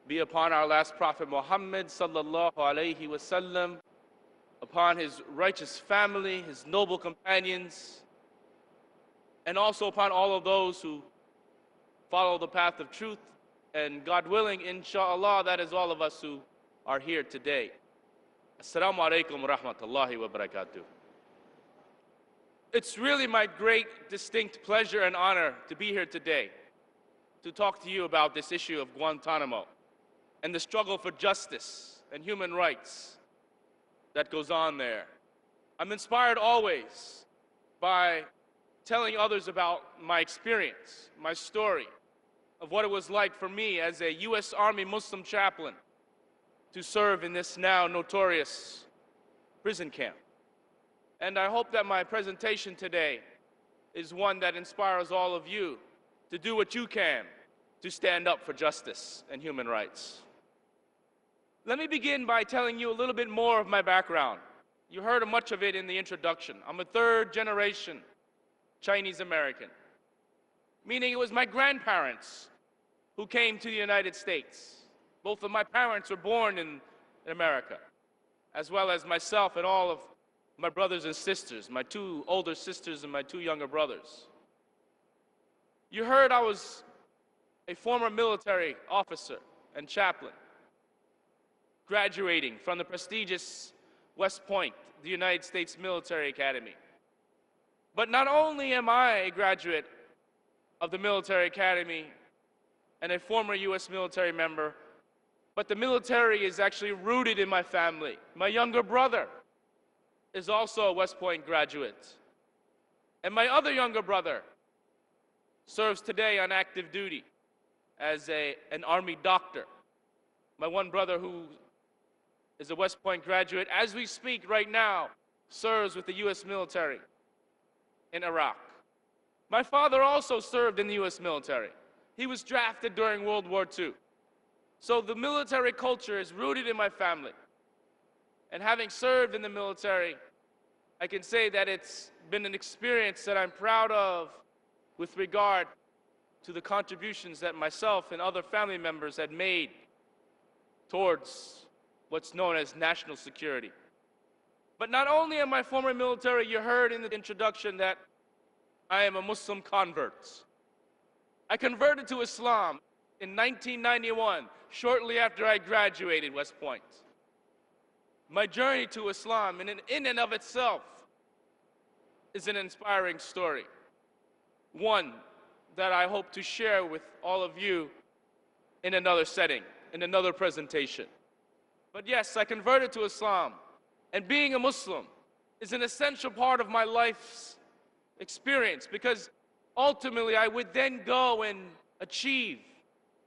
be upon our last Prophet Muhammad sallallahu alaihi wasallam, upon his righteous family, his noble companions, and also upon all of those who follow the path of truth. And God willing, inshallah, that is all of us who are here today. Assalamu alaikum wa rahmatullahi wa barakatuh. It's really my great distinct pleasure and honor to be here today to talk to you about this issue of Guantanamo and the struggle for justice and human rights that goes on there. I'm inspired always by telling others about my experience, my story of what it was like for me as a U.S. Army Muslim chaplain to serve in this now notorious prison camp. And I hope that my presentation today is one that inspires all of you to do what you can to stand up for justice and human rights. Let me begin by telling you a little bit more of my background. You heard much of it in the introduction. I'm a third-generation Chinese American, meaning it was my grandparents who came to the United States. Both of my parents were born in America, as well as myself and all of my brothers and sisters, my two older sisters and my two younger brothers. You heard I was a former military officer and chaplain, graduating from the prestigious West Point, the United States Military Academy. But not only am I a graduate of the Military Academy and a former U.S. military member, but the military is actually rooted in my family. My younger brother is also a West Point graduate. And my other younger brother serves today on active duty as an Army doctor. My one brother, who is a West Point graduate, as we speak right now, serves with the U.S. military in Iraq. My father also served in the U.S. military. He was drafted during World War II. So the military culture is rooted in my family. And having served in the military, I can say that it's been an experience that I'm proud of with regard to the contributions that myself and other family members had made towards what's known as national security. But not only am I former military, you heard in the introduction that I am a Muslim convert. I converted to Islam in 1991, shortly after I graduated West Point. My journey to Islam, in and of itself, is an inspiring story. One that I hope to share with all of you in another setting, in another presentation. But yes, I converted to Islam, and being a Muslim is an essential part of my life's experience, because ultimately I would then go and achieve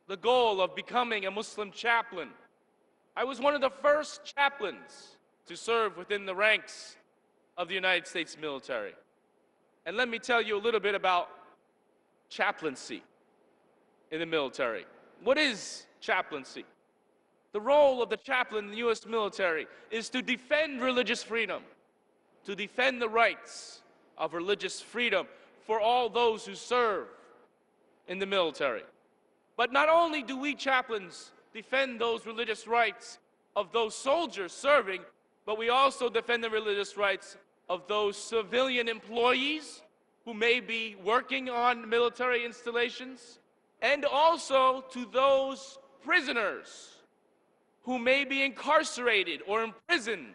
the goal of becoming a Muslim chaplain. I was one of the first chaplains to serve within the ranks of the United States military. And let me tell you a little bit about chaplaincy in the military. What is chaplaincy? The role of the chaplain in the U.S. military is to defend religious freedom, to defend the rights of religious freedom for all those who serve in the military. But not only do we chaplains defend those religious rights of those soldiers serving, but we also defend the religious rights of those civilian employees who may be working on military installations, and also to those prisoners who may be incarcerated or imprisoned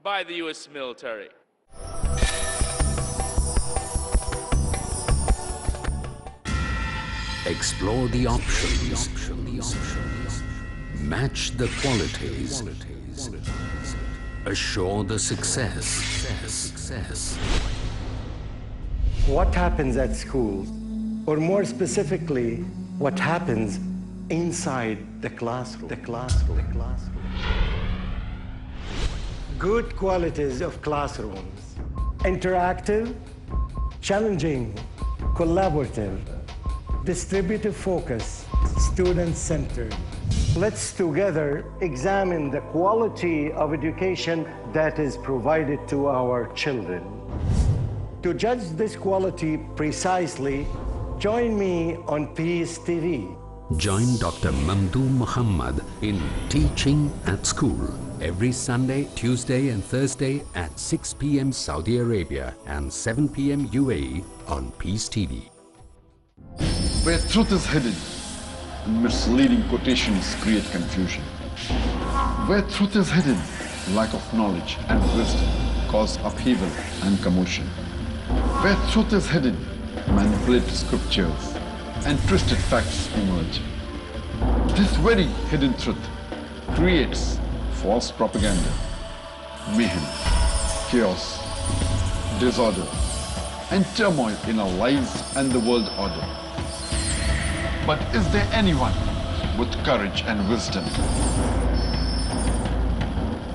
by the U.S. military. Explore the options. Match the qualities. Assure the success. What happens at school, or more specifically, what happens inside the classroom. Good qualities of classrooms: interactive, challenging, collaborative, distributive focus, student-centered. Let's together examine the quality of education that is provided to our children. To judge this quality precisely, join me on Peace TV. Join Dr. Mamdou Muhammad in Teaching at School every Sunday, Tuesday and Thursday at 6 p.m. Saudi Arabia and 7 p.m. UAE on Peace TV. Where truth is hidden and misleading quotations create confusion. Where truth is hidden, lack of knowledge and wisdom cause upheaval and commotion. Where truth is hidden, manipulated scriptures and twisted facts emerge. This very hidden truth creates false propaganda, mayhem, chaos, disorder, and turmoil in our lives and the world order. But is there anyone with courage and wisdom?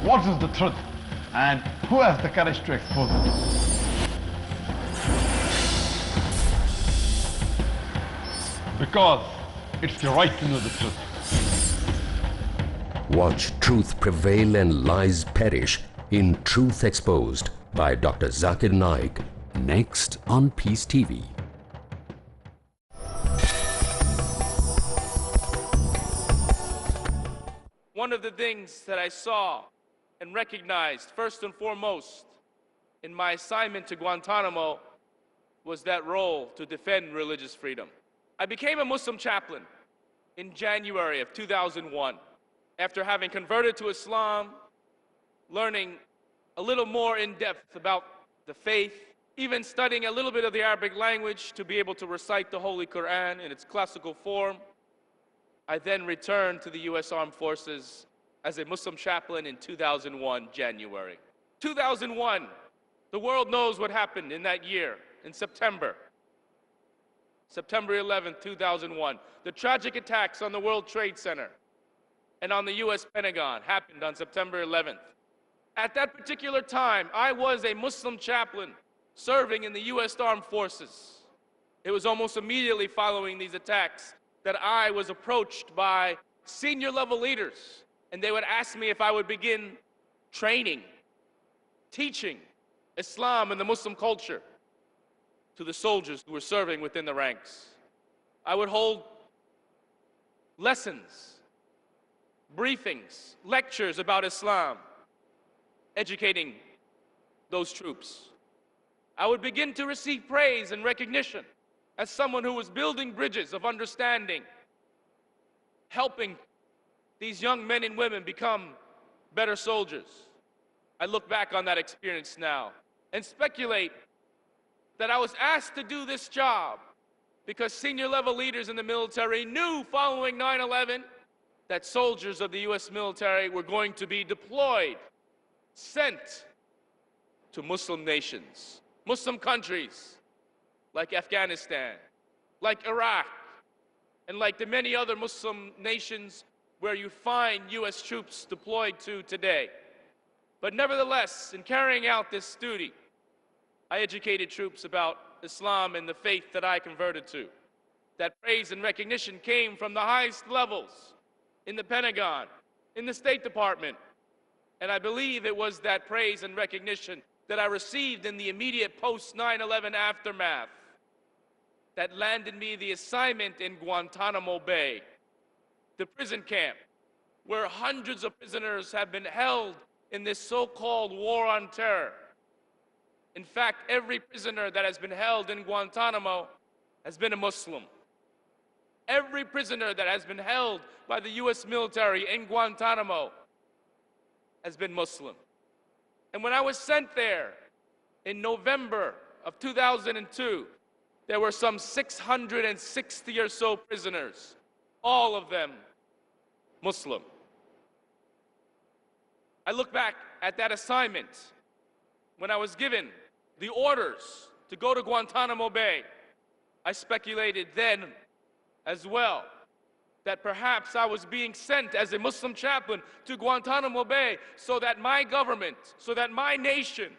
What is the truth, and who has the courage to expose it? Because it's your right to know the truth. Watch Truth Prevail and Lies Perish in Truth Exposed by Dr. Zakir Naik, next on Peace TV. One of the things that I saw and recognized first and foremost in my assignment to Guantanamo was that role to defend religious freedom. I became a Muslim chaplain in January of 2001 after having converted to Islam, learning a little more in depth about the faith, even studying a little bit of the Arabic language to be able to recite the Holy Quran in its classical form. I then returned to the U.S. Armed Forces as a Muslim chaplain in 2001, January. 2001, the world knows what happened in that year, in September. September 11th, 2001. The tragic attacks on the World Trade Center and on the U.S. Pentagon happened on September 11th. At that particular time, I was a Muslim chaplain serving in the U.S. Armed Forces. It was almost immediately following these attacks that I was approached by senior level leaders, and they would ask me if I would begin training, teaching Islam and the Muslim culture to the soldiers who were serving within the ranks. I would hold lessons, briefings, lectures about Islam, educating those troops. I would begin to receive praise and recognition as someone who was building bridges of understanding, helping these young men and women become better soldiers. I look back on that experience now and speculate that I was asked to do this job because senior level leaders in the military knew following 9/11 that soldiers of the U.S. military were going to be deployed, sent to Muslim nations, Muslim countries like Afghanistan, like Iraq, and like the many other Muslim nations where you find U.S. troops deployed to today. But nevertheless, in carrying out this duty, I educated troops about Islam and the faith that I converted to. That praise and recognition came from the highest levels in the Pentagon, in the State Department. And I believe it was that praise and recognition that I received in the immediate post-9/11 aftermath that landed me the assignment in Guantanamo Bay, the prison camp where hundreds of prisoners have been held in this so-called war on terror. In fact, every prisoner that has been held in Guantanamo has been a Muslim. Every prisoner that has been held by the U.S. military in Guantanamo has been Muslim. And when I was sent there in November of 2002, there were some 660 or so prisoners, all of them Muslim. I look back at that assignment when I was given the orders to go to Guantanamo Bay. I speculated then as well that perhaps I was being sent as a Muslim chaplain to Guantanamo Bay so that my government, so that my nation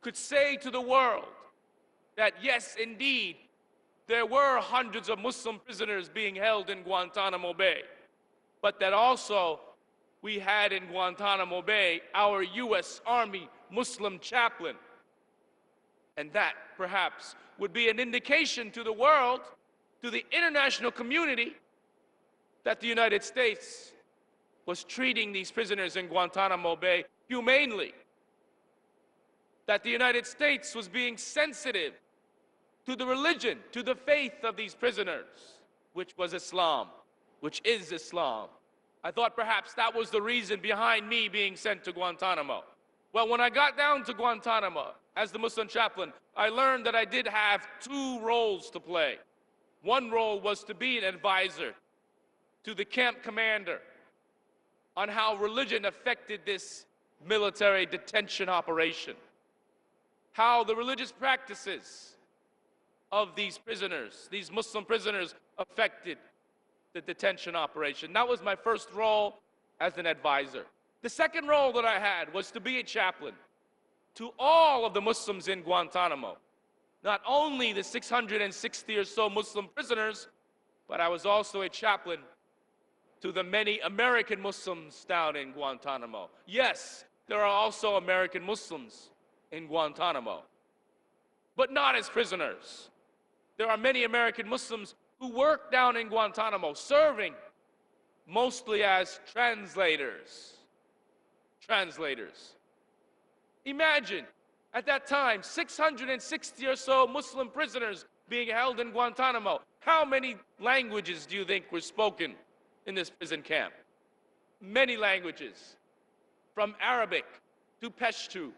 could say to the world that yes, indeed, there were hundreds of Muslim prisoners being held in Guantanamo Bay, but that also we had in Guantanamo Bay our U.S. Army Muslim chaplain. And that, perhaps, would be an indication to the world, to the international community, that the United States was treating these prisoners in Guantanamo Bay humanely, that the United States was being sensitive to the religion, to the faith of these prisoners, which was Islam, which is Islam. I thought perhaps that was the reason behind me being sent to Guantanamo. Well, when I got down to Guantanamo as the Muslim chaplain, I learned that I did have two roles to play. One role was to be an advisor to the camp commander on how religion affected this military detention operation, how the religious practices of these prisoners, these Muslim prisoners, affected the detention operation. That was my first role as an advisor. The second role that I had was to be a chaplain to all of the Muslims in Guantanamo, not only the 660 or so Muslim prisoners, but I was also a chaplain to the many American Muslims down in Guantanamo. Yes, there are also American Muslims in Guantanamo, but not as prisoners. There are many American Muslims who work down in Guantanamo, serving mostly as translators. Imagine, at that time, 660 or so Muslim prisoners being held in Guantanamo. How many languages do you think were spoken in this prison camp? Many languages, from Arabic to Pashto,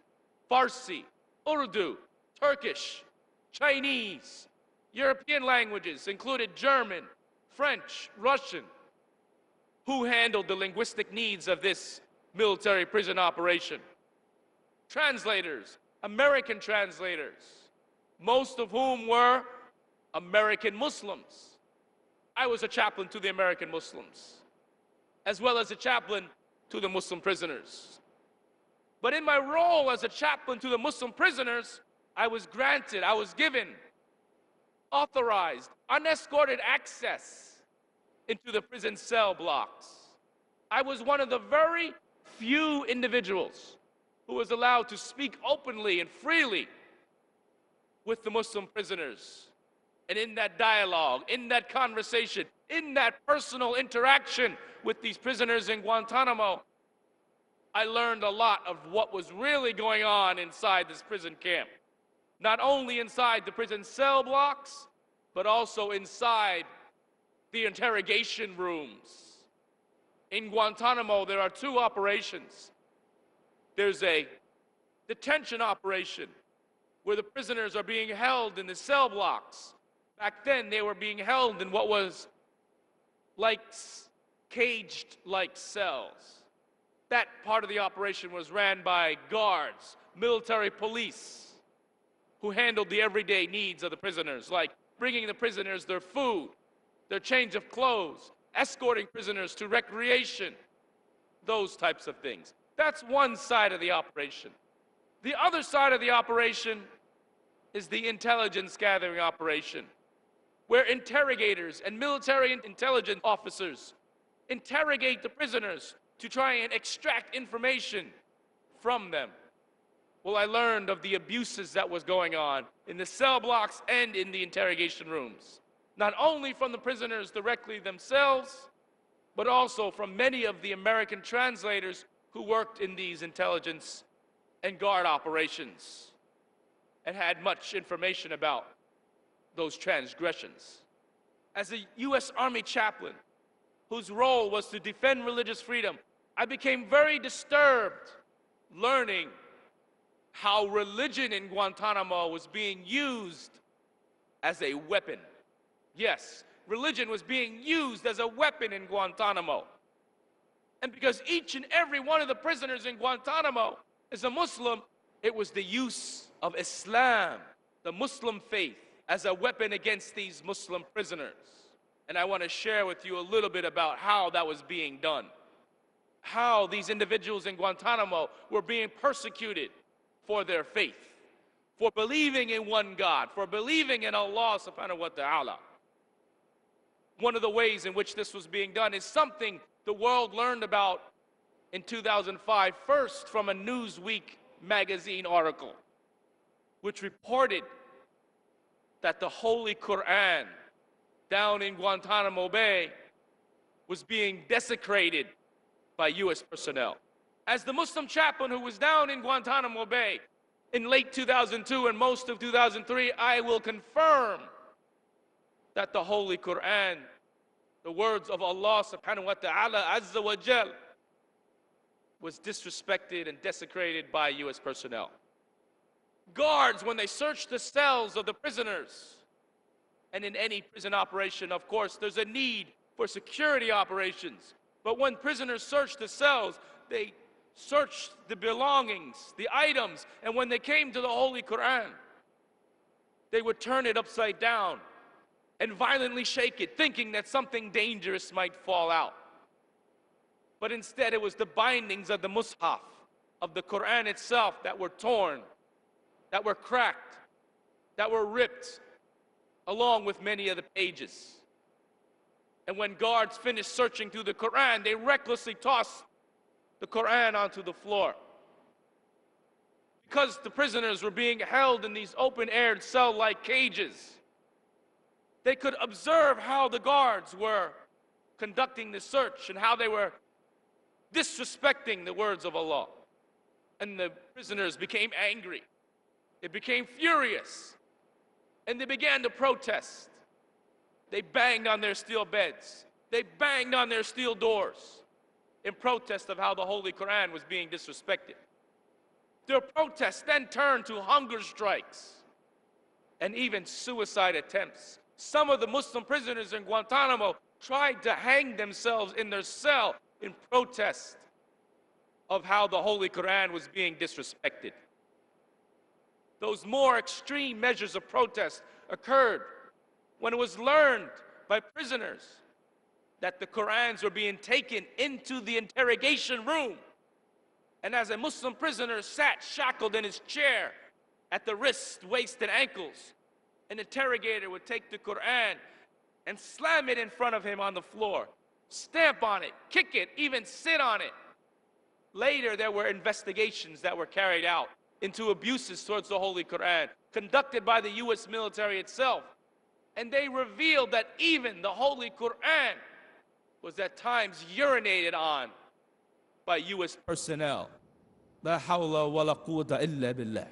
Farsi, Urdu, Turkish, Chinese. European languages included German, French, Russian. Who handled the linguistic needs of this military prison operation? Translators, American translators, most of whom were American Muslims. I was a chaplain to the American Muslims, as well as a chaplain to the Muslim prisoners. But in my role as a chaplain to the Muslim prisoners, I was given authorized, unescorted access into the prison cell blocks. I was one of the very few individuals who was allowed to speak openly and freely with the Muslim prisoners. And in that dialogue, in that conversation, in that personal interaction with these prisoners in Guantanamo, I learned a lot of what was really going on inside this prison camp. Not only inside the prison cell blocks, but also inside the interrogation rooms. In Guantanamo, there are two operations. There's a detention operation where the prisoners are being held in the cell blocks. Back then, they were being held in what was like caged-like cells. That part of the operation was ran by guards, military police, who handled the everyday needs of the prisoners, like bringing the prisoners their food, their change of clothes, escorting prisoners to recreation, those types of things. That's one side of the operation. The other side of the operation is the intelligence gathering operation, where interrogators and military intelligence officers interrogate the prisoners to try and extract information from them. Well, I learned of the abuses that was going on in the cell blocks and in the interrogation rooms, not only from the prisoners directly themselves, but also from many of the American translators who worked in these intelligence and guard operations and had much information about those transgressions. As a U.S. Army chaplain, whose role was to defend religious freedom, I became very disturbed learning how religion in Guantanamo was being used as a weapon. Yes, religion was being used as a weapon in Guantanamo. And because each and every one of the prisoners in Guantanamo is a Muslim, it was the use of Islam, the Muslim faith, as a weapon against these Muslim prisoners. And I want to share with you a little bit about how that was being done. How these individuals in Guantanamo were being persecuted for their faith, for believing in one God, for believing in Allah subhanahu wa ta'ala. One of the ways in which this was being done is something the world learned about in 2005, first from a Newsweek magazine article, which reported that the Holy Quran down in Guantanamo Bay was being desecrated by U.S. personnel. As the Muslim chaplain who was down in Guantanamo Bay in late 2002 and most of 2003, I will confirm that the Holy Quran, the words of Allah subhanahu wa ta'ala azza wa jal, was disrespected and desecrated by U.S. personnel. Guards, when they searched the cells of the prisoners, and in any prison operation, of course, there's a need for security operations. But when prisoners searched the cells, they searched the belongings, the items, and when they came to the Holy Quran, they would turn it upside down and violently shake it, thinking that something dangerous might fall out. But instead, it was the bindings of the Mus'haf, of the Quran itself, that were torn, that were cracked, that were ripped, along with many of the pages. And when guards finished searching through the Quran, they recklessly tossed the Quran onto the floor. Because the prisoners were being held in these open-aired cell-like cages, they could observe how the guards were conducting the search and how they were disrespecting the words of Allah. And the prisoners became angry. They became furious. And they began to protest. They banged on their steel beds. They banged on their steel doors in protest of how the Holy Quran was being disrespected. Their protests then turned to hunger strikes and even suicide attempts. Some of the Muslim prisoners in Guantanamo tried to hang themselves in their cell in protest of how the Holy Quran was being disrespected. Those more extreme measures of protest occurred when it was learned by prisoners that the Qurans were being taken into the interrogation room. And as a Muslim prisoner sat shackled in his chair at the wrists, waist, and ankles, an interrogator would take the Quran and slam it in front of him on the floor, stamp on it, kick it, even sit on it. Later, there were investigations that were carried out into abuses towards the Holy Quran, conducted by the U.S. military itself. And they revealed that even the Holy Quran was at times urinated on by U.S. personnel. La hawla wa la quwwata illa billah.